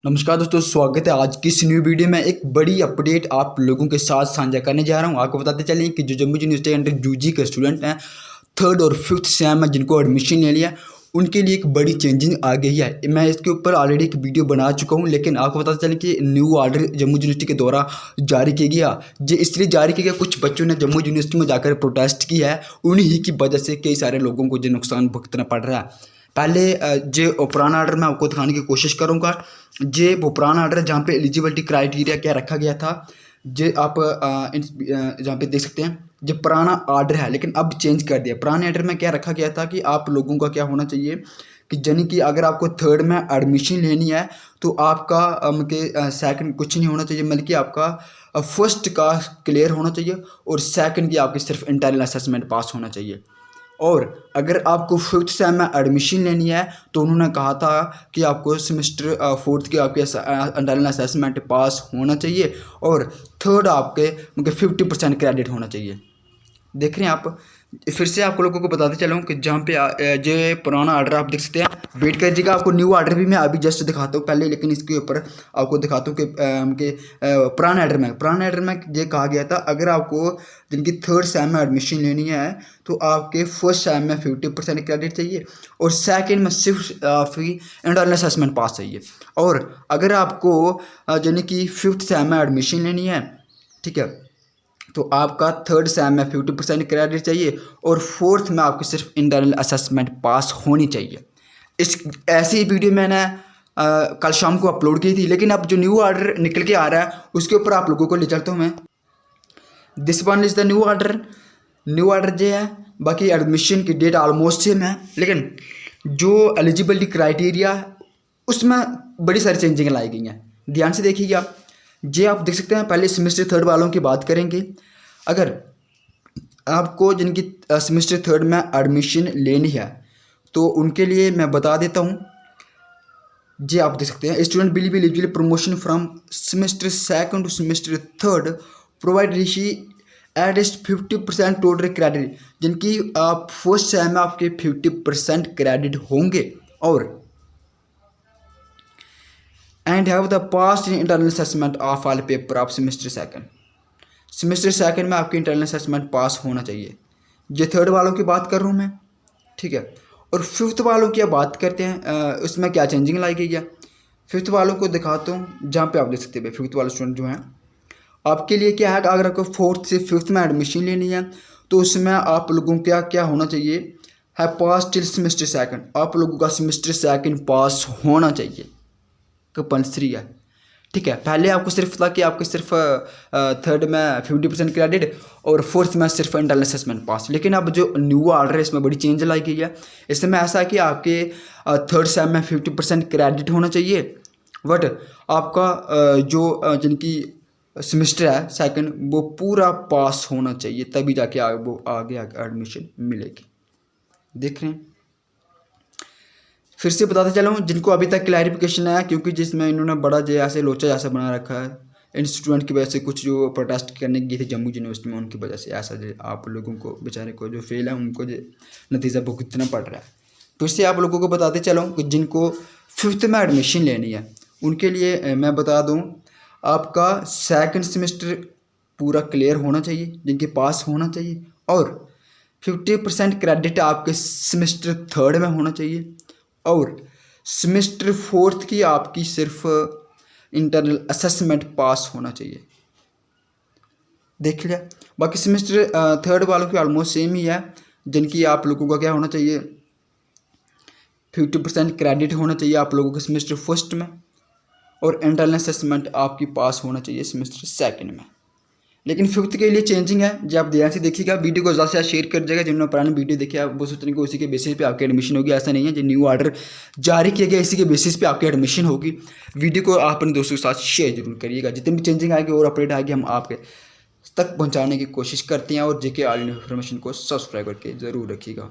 नमस्कार दोस्तों, स्वागत है आज की इस न्यू वीडियो में। एक बड़ी अपडेट आप लोगों के साथ साझा करने जा रहा हूं। आपको बताते चलें कि जो जम्मू यूनिवर्सिटी अंडर यूजी के स्टूडेंट हैं, थर्ड और फिफ्थ सेम में जिनको एडमिशन ले लिया, उनके लिए एक बड़ी चेंजिंग आ गई है। मैं इसके ऊपर ऑलरेडी एक वीडियो बना चुका हूं, लेकिन आपको पता चले कि न्यू ऑर्डर जम्मू यूनिवर्सिटी के द्वारा जारी किया गया। जो इसलिए जारी किया गया, कुछ बच्चों ने जम्मू यूनिवर्सिटी में जाकर प्रोटेस्ट किया है। उन्हीं की वजह से कई सारे लोगों को जो नुकसान भुगतना पड़ रहा है। पहले जो पुराना ऑर्डर मैं आपको दिखाने की कोशिश करूंगा। जे वो पुराना ऑर्डर जहाँ पे एलिजिबिलिटी क्राइटेरिया क्या रखा गया था, जे आप जहाँ पे देख सकते हैं, जो पुराना ऑर्डर है लेकिन अब चेंज कर दिया। पुराने ऑर्डर में क्या रखा गया था कि आप लोगों का क्या होना चाहिए कि यानी कि अगर आपको थर्ड में एडमिशन लेनी है तो आपका सेकंड कुछ नहीं होना चाहिए, बल्कि आपका फर्स्ट का क्लियर होना चाहिए और सेकंड की आपकी सिर्फ इंटरनल असेसमेंट पास होना चाहिए। और अगर आपको फिफ्थ सेम में एडमिशन लेनी है तो उन्होंने कहा था कि आपको सेमेस्टर फोर्थ की आपके इंटरनल असेसमेंट पास होना चाहिए और थर्ड आपके 50% क्रेडिट होना चाहिए। देख रहे हैं आप। फिर से आप लोगों को बताते चलूँ कि जहाँ पे जो पुराना ऑर्डर आप देख सकते हैं, वेट करिएगा, आपको न्यू ऑर्डर भी मैं अभी जस्ट दिखाता हूँ पहले, लेकिन इसके ऊपर आपको दिखाता हूँ कि पुराने ऑर्डर में ये कहा गया था अगर आपको जिनकी थर्ड सेम में एडमिशन लेनी है तो आपके फर्स्ट सेम में 50% क्रेडिट चाहिए और सेकेंड में सिर्फ आपकी इंटरनल असेसमेंट पास चाहिए। और अगर आपको यानी कि फिफ्थ सेम में एडमिशन लेनी है, ठीक है, तो आपका थर्ड सेम में 50% क्रेडिट चाहिए और फोर्थ में आपकी सिर्फ इंटरनल असेसमेंट पास होनी चाहिए। इस ऐसी वीडियो मैंने कल शाम को अपलोड की थी, लेकिन अब जो न्यू ऑर्डर निकल के आ रहा है उसके ऊपर आप लोगों को ले चलता हूँ मैं। This one is the new order. New order जो है, बाकी एडमिशन की डेट ऑलमोस्ट सेम है, लेकिन जो एलिजिबिलिटी क्राइटेरिया उसमें बड़ी सारी चेंजिंग लाई गई हैं। ध्यान से देखिएगा। ये आप देख सकते हैं, पहले सेमेस्टर थर्ड वालों की बात करेंगे। अगर आपको जिनकी सेमेस्टर थर्ड में एडमिशन लेनी है तो उनके लिए मैं बता देता हूँ। जी आप देख सकते हैं, student will be eligible promotion from semester second to semester third provide Rishi at least 50% total credit, जिनकी आप फर्स्ट सेम में आपके 50% क्रेडिट होंगे और and have the past in internal assessment of all paper of semester second. Semester second में आपकी internal assessment पास होना चाहिए। ये थर्ड वालों की बात कर रहा हूँ मैं, ठीक है। और फिफ्थ वालों की बात करते हैं, उसमें क्या चेंजिंग लाई गई है। फिफ्थ वालों को दिखाता हूँ, जहाँ पे आप देख सकते हैं फिफ्थ वाले स्टूडेंट जो हैं, आपके लिए क्या है कि अगर आपको फोर्थ से फिफ्थ में एडमिशन लेनी है तो उसमें आप लोगों का क्या होना चाहिए है, पास टिल सेमेस्टर सेकंड। आप लोगों का सेमेस्टर सेकंड पास होना चाहिए, कंपल्सरी है, ठीक है। पहले आपको सिर्फ था कि आपको सिर्फ थर्ड में 50% क्रेडिट और फोर्थ में सिर्फ इंटरनल असेसमेंट पास, लेकिन अब जो न्यू ऑर्डर है इसमें बड़ी चेंज लाई गई है। इसमें ऐसा है कि आपके थर्ड सेम में 50% क्रेडिट होना चाहिए, बट आपका जिनकी सेमेस्टर है सेकंड वो पूरा पास होना चाहिए, तभी जाके वो आगे एडमिशन मिलेगी। देख रहे हैं। फिर से बताते चला हूँ, जिनको अभी तक क्लैरिफिकेशन आया, क्योंकि जिसमें इन्होंने बड़ा जो ऐसे लोचा जैसा बना रखा है इन स्टूडेंट की वजह से, कुछ जो प्रोटेस्ट करने गए थे जम्मू यूनिवर्सिटी में उनकी वजह से ऐसा जो आप लोगों को बेचारे को जो फेल है उनको जो नतीजा भुगतना पड़ रहा है। फिर से आप लोगों को बताते चला हूँ कि जिनको फिफ्थ में एडमिशन लेनी है उनके लिए मैं बता दूँ, आपका सेकंड सेमेस्टर पूरा क्लियर होना चाहिए, जिनके पास होना चाहिए, और 50% क्रेडिट आपके सेमेस्टर थर्ड में होना चाहिए और सेमेस्टर फोर्थ की आपकी सिर्फ इंटरनल असेसमेंट पास होना चाहिए। देख लिया। बाकी सेमेस्टर थर्ड वालों की ऑलमोस्ट सेम ही है, जिनकी आप लोगों का क्या होना चाहिए, 50% क्रेडिट होना चाहिए आप लोगों के सेमेस्टर फर्स्ट में और इंटरनल असेसमेंट आपकी पास होना चाहिए सेमेस्टर सेकंड में। लेकिन फिफ्थ के लिए चेंजिंग है, जब आप ध्यान से देखिएगा। वीडियो को ज़्यादा से ज़्यादा शेयर कर जाएगा। जिन्होंने पुरानी वीडियो देखी है वो सोचने को उसी के बेसिस पे आपकी एडमिशन होगी, ऐसा नहीं है। जो न्यू ऑर्डर जारी किया गया इसी के बेसिस पे आपकी एडमिशन होगी। वीडियो को आप अपने दोस्तों के साथ शेयर जरूर करिएगा। जितनी भी चेंजिंग आएगी और अपडेट आएगी हम आपके तक पहुँचाने की कोशिश करते हैं। और जेके ऑल इन्फॉर्मेशन को सब्सक्राइब करके ज़रूर रखिएगा।